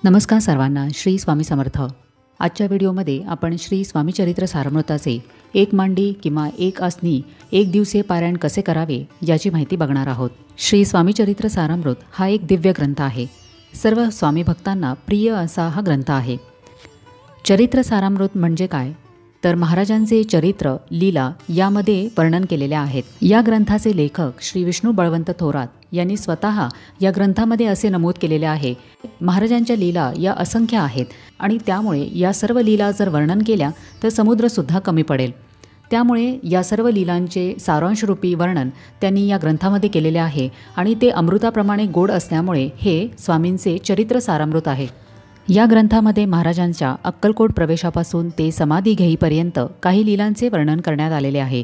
नमस्कार सर्वांना, श्री स्वामी समर्थ। आजच्या व्हिडिओमध्ये आपण श्री स्वामी चरित्र सारामृताचे एक मांडी किंवा एक आसनी एक दिवसीय पारायण कसे करावे याची माहिती बघणार आहोत। श्री स्वामी चरित्र सारामृत हा एक दिव्य ग्रंथ आहे। सर्व स्वामी भक्तांना प्रिय असा हा ग्रंथ आहे। चरित्र सारामृत म्हणजे काय, तर महाराजांचे चरित्र लीला यामध्ये वर्णन केलेले आहेत। या ग्रंथाचे लेखक श्री विष्णू बळवंत थोरात यांनी स्वतः या ग्रंथामध्ये असे नमूद केलेले आहे, महाराजांच्या लीला या असंख्य आहेत आणि त्यामुळे या सर्व लीला जर वर्णन केल्या तर समुद्रसुद्धा कमी पडेल। त्यामुळे या सर्व लीलांचे सारांशरूपी वर्णन त्यांनी या ग्रंथामध्ये केलेले आहे आणि ते अमृताप्रमाणे गोड असल्यामुळे हे स्वामींचे चरित्र सारामृत आहे। या ग्रंथामध्ये महाराजांच्या अक्कलकोट प्रवेशापासून ते समाधी घेईपर्यंत काही लीलांचे वर्णन करण्यात आलेले आहे।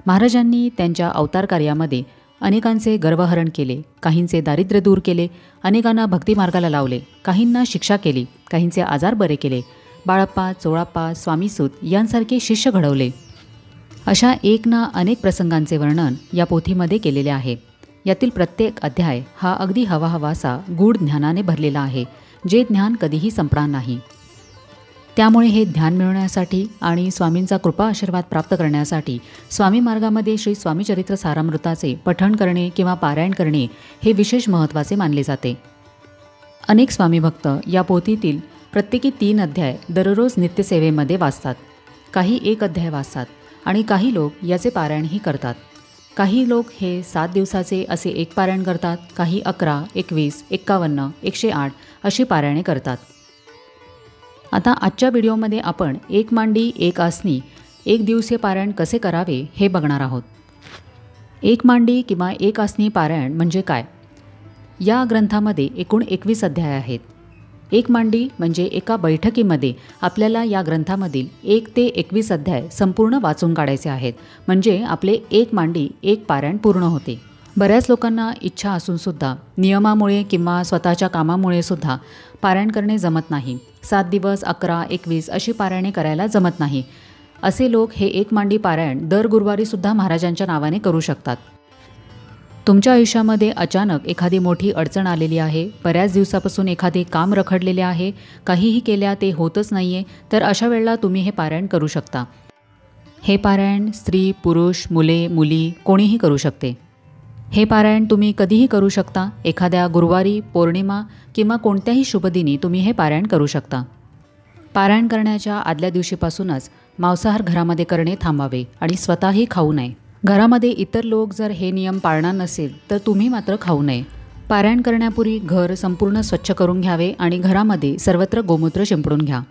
महाराजांनी त्यांच्या अवतार कार्यामध्ये अनेकांचे गर्वहरण केले, काहींचे दारिद्र्य दूर केले, अनेकांना भक्तिमार्गाला लावले, काहींना शिक्षा केली, काहींचे आजार बरे केले, बाळप्पा, चोळाप्पा, स्वामीसूत यांसारखे शिष्य घडवले। अशा एक ना अनेक प्रसंगांचे वर्णन या पोथीमध्ये केलेले आहे। यातील प्रत्येक अध्याय हा अगदी हवाहवासा गूढ ज्ञानाने भरलेला आहे, जे ज्ञान कधीही संपणार नाही। त्यामुळे हे ध्यान मिळवण्यासाठी आणि स्वामींचा कृपा आशीर्वाद प्राप्त करण्यासाठी स्वामी मार्गामध्ये श्री स्वामी चरित्र सारामृताचे पठण करणे किंवा पारायण करणे हे विशेष महत्त्वाचे मानले जाते। अनेक स्वामी भक्त या पोथीतील प्रत्येकी 3 अध्याय दररोज नित्यसेवेमध्ये वाचतात, काही एक अध्याय वाचतात आणि काही लोक याचे पारायणही करतात। काही लोक हे 7 दिवसाचे असे एक पारायण करतात, काही 11, 21, 51, 108 अशी पारायणे करतात। आता आजच्या व्हिडिओमध्ये आपण एक मांडी एक आसनी एक दिवसीय पारायण कसे करावे हे बघणार आहोत। एक मांडी किंवा एक आसनी पारायण म्हणजे काय? या ग्रंथामध्ये एकूण 21 अध्याय आहेत। एक मांडी म्हणजे एका बैठकीमध्ये आपल्याला या ग्रंथामधील 1 ते 21 अध्याय संपूर्ण वाचून काढायचे आहेत, म्हणजे आपले एक मांडी एक पारायण पूर्ण होते। बऱ्याच लोकांना इच्छा असूनसुद्धा नियमामुळे किंवा स्वतःच्या कामामुळे सुद्धा पारायण करणे जमत नाही। 7 दिवस, 11, 21 अशी पारायणे करायला जमत नाही। असे लोक हे एक मांडी पारायण दर गुरुवारीसुद्धा महाराजांच्या नावाने करू शकतात। तुमच्या आयुष्यामध्ये अचानक एखादी मोठी अडचण आलेली आहे, बऱ्याच दिवसापासून एखादे काम रखडलेले आहे, काहीही केल्या ते होतच नाही आहे, तर अशा वेळेला तुम्ही हे पारायण करू शकता। हे पारायण स्त्री, पुरुष, मुले, मुली कोणीही करू शकते। हे पारायण तुम्ही कधीही करू शकता। एखाद्या गुरुवारी, पौर्णिमा किंवा कोणत्याही शुभदिनी तुम्ही हे पारायण करू शकता। पारायण करण्याच्या आदल्या दिवशीपासूनच मांसाहार घरामध्ये करणे थांबावे आणि स्वतःही खाऊ नये। घरामध्ये इतर लोक जर हे नियम पाळणार नसेल तर तुम्ही मात्र खाऊ नये। पारायण करण्यापूर्वी घर संपूर्ण स्वच्छ करून घ्यावे आणि घरामध्ये सर्वत्र गोमूत्र शिंपडून घ्या।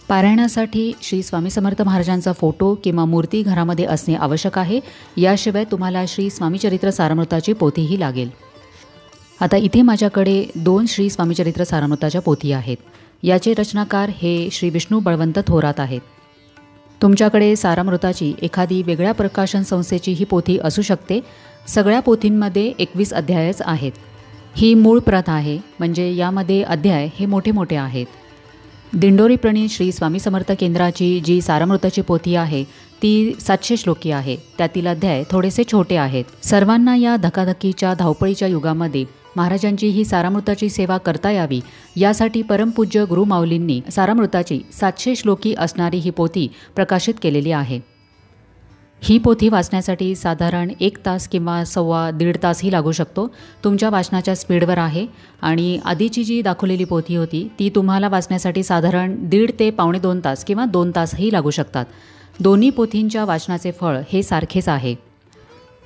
पारायणासाठी श्री स्वामी समर्थ महाराजांचा फोटो किंवा मूर्ती घरामध्ये असणे आवश्यक आहे। याशिवाय तुम्हाला श्री स्वामी चरित्र सारामृताची पोथीही लागेल। आता इथे माझ्याकडे 2 श्री स्वामी चरित्र सारामृताच्या पोथी आहेत। याचे रचनाकार हे श्री विष्णू बळवंत थोरात आहेत। तुमच्याकडे सारामृताची एखादी वेगळ्या प्रकाशन संस्थेची ही पोथी असू शकते। सगळ्या पोथींमध्ये 21 अध्यायच आहेत। ही मूळ प्रत आहे, म्हणजे यामध्ये अध्याय हे मोठे मोठे आहेत। दिंडोरी प्रणीत श्री स्वामी समर्थ केंद्राची जी सारामृताची पोथी आहे ती 700 श्लोकी आहे। त्यातील अध्याय थोडेसे छोटे आहेत। सर्वांना या धकाधकीच्या धावपळीच्या युगामध्ये महाराजांची ही सारामृताची सेवा करता यावी यासाठी परमपूज्य गुरुमाऊलींनी सारामृताची 700 श्लोकी असणारी ही पोथी प्रकाशित केलेली आहे। ही पोथी वाचण्यासाठी साधारण 1 तास किंवा सव्वा दीड तासही लागू शकतो। तुमच्या वाचनाच्या स्पीडवर आहे आणि आधीची जी दाखवलेली पोथी होती ती तुम्हाला वाचण्यासाठी साधारण 1.5 ते पावणे 2 तास किंवा 2 तासही लागू शकतात। दोन्ही पोथींच्या वाचनाचे फळ हे सारखेच आहे।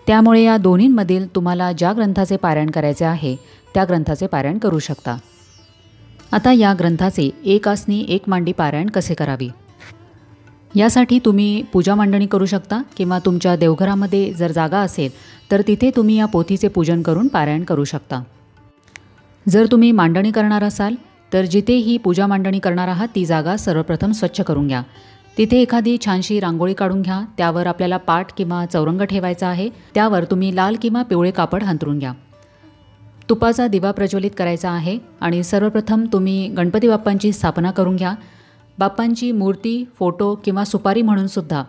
त्यामुळे या दोन्हींमधील तुम्हाला ज्या ग्रंथाचे पारायण करायचे आहे त्या ग्रंथाचे पारायण करू शकता। आता या ग्रंथाचे एक आसनी एक मांडी पारायण कसे करावे यासाठी तुम्ही पूजा मांडणी करू शकता किंवा तुमच्या देवघरामध्ये जर जागा असेल तर तिथे तुम्ही या पोथीचे पूजन करून पारायण करू शकता। जर तुम्ही मांडणी करणार असाल तर जिथे ही पूजा मांडणी करणार आहात ती जागा सर्वप्रथम स्वच्छ करून घ्या। तिथे एखादी छानशी रांगोळी काढून घ्या। त्यावर आपल्याला पाट किंवा चौरंग ठेवायचा आहे। त्यावर तुम्ही लाल किंवा पिवळे कापड हांतरून घ्या। तुपाचा दिवा प्रज्वलित करायचा आहे आणि सर्वप्रथम तुम्ही गणपती बाप्पांची स्थापना करून घ्या। बाप्पांची मूर्ती, फोटो किंवा सुपारी म्हणून सुद्धा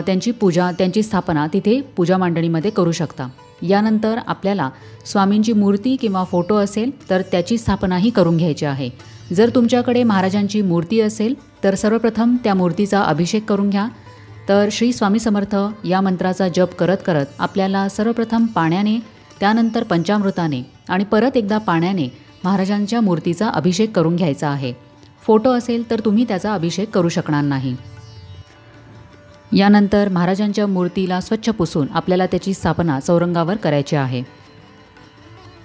त्यांची पूजा, त्यांची स्थापना तिथे पूजा मांडणीमध्ये करू शकता। यानंतर आपल्याला स्वामींची मूर्ती किंवा फोटो असेल तर त्याची स्थापनाही करून घ्यायची आहे। जर तुमच्याकडे महाराजांची मूर्ती असेल तर सर्वप्रथम त्या मूर्तीचा अभिषेक करून घ्या। तर श्री स्वामी समर्थ या मंत्राचा जप करत करत आपल्याला सर्वप्रथम पाण्याने, त्यानंतर पंचामृताने आणि परत एकदा पाण्याने महाराजांच्या मूर्तीचा अभिषेक करून घ्यायचा आहे। फोटो असेल तर तुम्ही त्याचा अभिषेक करू शकणार नाही। यानंतर महाराजांच्या मूर्तीला स्वच्छ पुसून आपल्याला त्याची स्थापना चौरंगावर करायची आहे।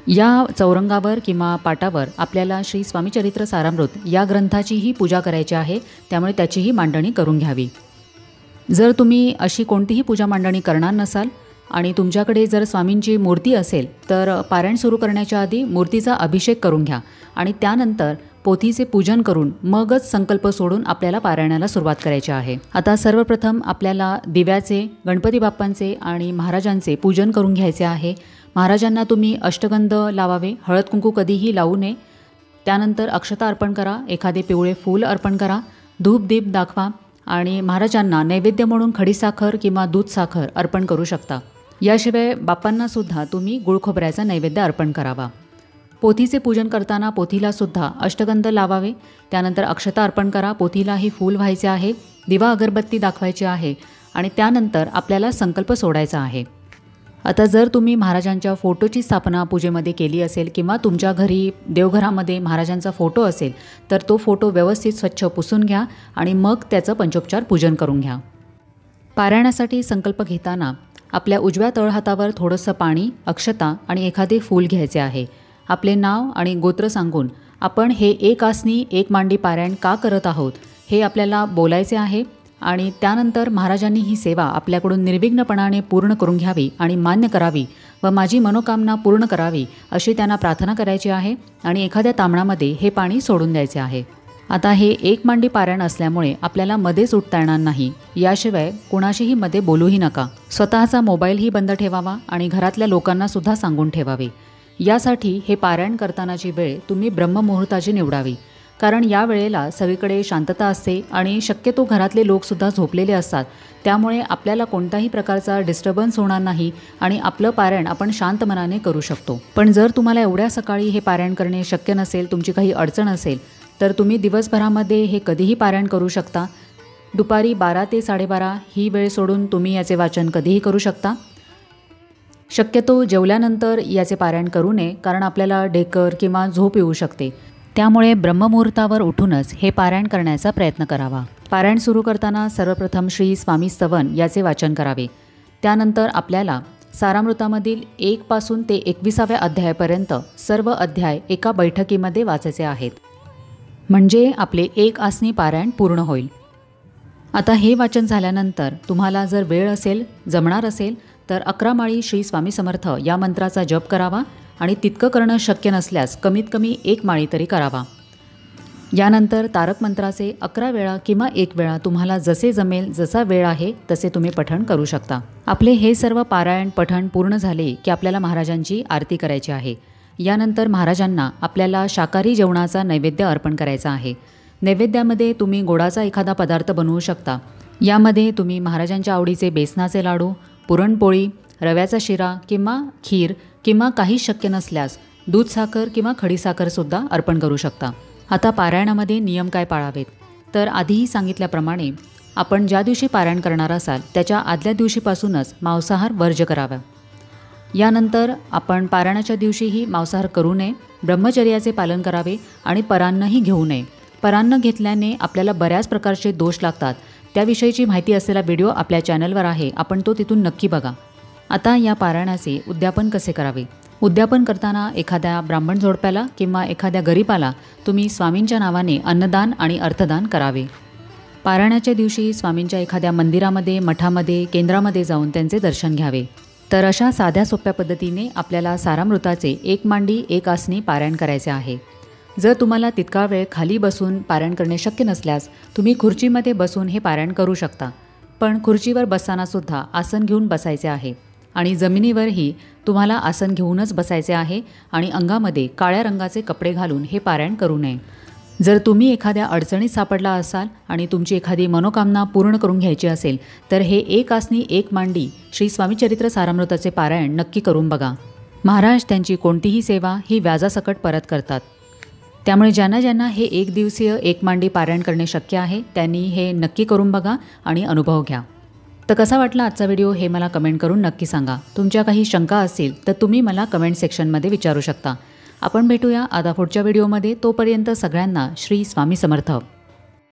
या चौरंगावर किंवा पाटावर आपल्याला श्री स्वामी चरित्र सारामृत या ग्रंथाचीही पूजा करायची आहे, त्यामुळे त्याचीही मांडणी करून घ्यावी। जर तुम्ही अशी कोणतीही पूजा मांडणी करणार नसाल आणि तुमच्याकडे जर स्वामींची मूर्ती असेल तर पारायण सुरू करण्याच्या आधी मूर्तीचा अभिषेक करून घ्या आणि त्यानंतर पोथीचे पूजन करून मगच संकल्प सोडून आपल्याला पारायणाला सुरुवात करायची आहे। आता सर्वप्रथम आपल्याला दिव्याचे, गणपती बाप्पांचे आणि महाराजांचे पूजन करून घ्यायचे आहे। महाराजांना तुम्ही अष्टगंध लावावे, हळद कुंकू कधीही लावू नये। त्यानंतर अक्षता अर्पण करा, एखादे पिवळे फूल अर्पण करा, धूप दीप दाखवा आणि महाराजांना नैवेद्य म्हणून खडीसाखर किंवा दूध साखर अर्पण करू शकता। याशिवाय बाप्पांना सुद्धा तुम्ही गुळ खोबऱ्याचा नैवेद्य अर्पण करावा। पोथीचे पूजन करताना पोथीला सुद्धा अष्टगंध लावावे, त्यानंतर अक्षता अर्पण करा, पोथीलाही फूल व्हायचे आहे, दिवा अगरबत्ती दाखवायची आहे आणि त्यानंतर आपल्याला संकल्प सोडायचा आहे। आता जर तुम्ही महाराजांच्या फोटोची स्थापना पूजेमध्ये केली असेल किंवा तुमच्या घरी देवघरामध्ये महाराजांचा फोटो असेल तर तो फोटो व्यवस्थित स्वच्छ पुसून घ्या आणि मग त्याचं पंचोपचार पूजन करून घ्या। पारायणासाठी संकल्प घेताना आपल्या उजव्या तळहातावर थोडंसं पाणी, अक्षता आणि एखादे फूल घ्यायचे आहे। आपले नाव आणि गोत्र सांगून आपण हे एक आसनी एक मांडी पारायण का करत आहोत हे आपल्याला बोलायचे आहे आणि त्यानंतर महाराजांनी ही सेवा आपल्याकडून निर्विघ्नपणाने पूर्ण करून घ्यावी आणि मान्य करावी व माझी मनोकामना पूर्ण करावी अशी त्यांना प्रार्थना करायची आहे आणि एखाद्या तांबणामध्ये हे पाणी सोडून द्यायचे आहे। आता हे एक मांडी पारायण असल्यामुळे आपल्याला मध्येच उठता येणार नाही, याशिवाय कुणाशीही मध्ये बोलूही नका। स्वतःचा मोबाईलही बंद ठेवावा आणि घरातल्या लोकांना सुद्धा सांगून ठेवावे। यासाठी हे पारायण करतानाची वेळ तुम्ही ब्रह्ममुहूर्ताची निवडावी, कारण या वेळेला सगळीकडे शांतता असते आणि शक्यतो घरातले लोकसुद्धा झोपलेले असतात, त्यामुळे आपल्याला कोणताही प्रकारचा डिस्टर्बन्स होणार नाही आणि आपलं पारायण आपण शांत मनाने करू शकतो। पण जर तुम्हाला एवढ्या सकाळी हे पारायण करणे शक्य नसेल, तुमची काही अडचण असेल तर तुम्ही दिवसभरामध्ये हे कधीही पारायण करू शकता। दुपारी 12 ते 12:30 ही वेळ सोडून तुम्ही याचे वाचन कधीही करू शकता। शक्यतो जेवल्यानंतर याचे पारायण करू नये, कारण आपल्याला ढेकर किंवा झोप येऊ शकते, त्यामुळे ब्रह्ममुहूर्तावर उठूनच हे पारायण करण्याचा प्रयत्न करावा। पारायण सुरू करताना सर्वप्रथम श्री स्वामी स्तवन याचे वाचन करावे। त्यानंतर आपल्याला सारामृतामधील 1 पासून ते 21व्या अध्यायापर्यंत सर्व अध्याय एका बैठकीमध्ये वाचायचे आहेत, म्हणजे आपले एक आसनी पारायण पूर्ण होईल। आता हे वाचन झाल्यानंतर तुम्हाला जर वेळ असेल, जमणार असेल तर 11 माळी श्री स्वामी समर्थ या मंत्राचा जप करावा आणि तितकं करणं शक्य नसल्यास कमीत कमी 1 माळी तरी करावा। यानंतर तारक मंत्राचे 11 वेळा किंवा 1 वेळा तुम्हाला जसे जमेल, जसा वेळ आहे तसे तुम्ही पठण करू शकता। आपले हे सर्व पारायण पठण पूर्ण झाले की आपल्याला महाराजांची आरती करायची आहे। यानंतर महाराजांना आपल्याला शाकाहारी जेवणाचा नैवेद्य अर्पण करायचा आहे। नैवेद्यामध्ये तुम्ही गोडाचा एखादा पदार्थ बनवू शकता। यामध्ये तुम्ही महाराजांच्या आवडीचे बेसनाचे लाडू, पुरणपोळी, रव्याचा शिरा किंवा खीर किंवा काही शक्य नसल्यास दूध साखर किंवा खडीसाखरसुद्धा अर्पण करू शकता। आता पारायणामध्ये नियम काय पाळावेत, तर आधीही सांगितल्याप्रमाणे आपण ज्या दिवशी पारायण करणार असाल त्याच्या आदल्या दिवशीपासूनच मांसाहार वर्ज्य करावा। यानंतर आपण पारायणाच्या दिवशीही मांसाहार करू नये, ब्रह्मचर्याचे पालन करावे आणि परान्नही घेऊ नये। परान्न घेतल्याने आपल्याला बऱ्याच प्रकारचे दोष लागतात, त्याविषयीची माहिती असलेला व्हिडिओ आपल्या चॅनलवर आहे, आपण तो तिथून नक्की बघा। आता या पारायणाचे उद्यापन कसे करावे, उद्यापन करताना एखाद्या ब्राह्मण जोडप्याला किंवा एखाद्या गरीबाला तुम्ही स्वामींच्या नावाने अन्नदान आणि अर्थदान करावे। पारायणाच्या दिवशी स्वामींच्या एखाद्या मंदिरामध्ये, मठामध्ये, केंद्रामध्ये जाऊन त्यांचे दर्शन घ्यावे। तर अशा साध्या सोप्या पद्धतीने आपल्याला सारामृताचे 1 मांडी 1 आसनी पारायण करायचे आहे। जर तुम्हाला तितका वेळ खाली बसून पारायण करणे शक्य नसल्यास तुम्ही खुर्चीमध्ये बसून हे पारायण करू शकता, पण खुर्चीवर बसतानासुद्धा आसन घेऊन बसायचे आहे आणि जमिनीवरही तुम्हाला आसन घेऊनच बसायचे आहे आणि अंगामध्ये काळ्या रंगाचे कपडे घालून हे पारायण करू नये। जर तुम्ही एखाद्या अडचणीत सापडला असाल आणि तुमची एखादी मनोकामना पूर्ण करून घ्यायची असेल तर हे एक आसनी एक मांडी श्री स्वामी चरित्र सारामृताचे पारायण नक्की करून बघा. महाराज त्यांची कोणतीही सेवा ही व्याजासकट परत करतात. त्यामुळे ज्यांना ज्यांना हे एक दिवसीय एक मांडी पारायण करणे शक्य आहे त्यांनी हे नक्की करून बघा आणि अनुभव घ्या. तर कसा वाटला आजचा व्हिडिओ हे मला कमेंट करून नक्की सांगा. तुमच्या काही शंका असतील तर तुम्ही मला कमेंट सेक्शनमध्ये विचारू शकता. आपण भेटूया आता पुढच्या व्हिडिओमध्ये. तोपर्यंत सगळ्यांना श्री स्वामी समर्थ.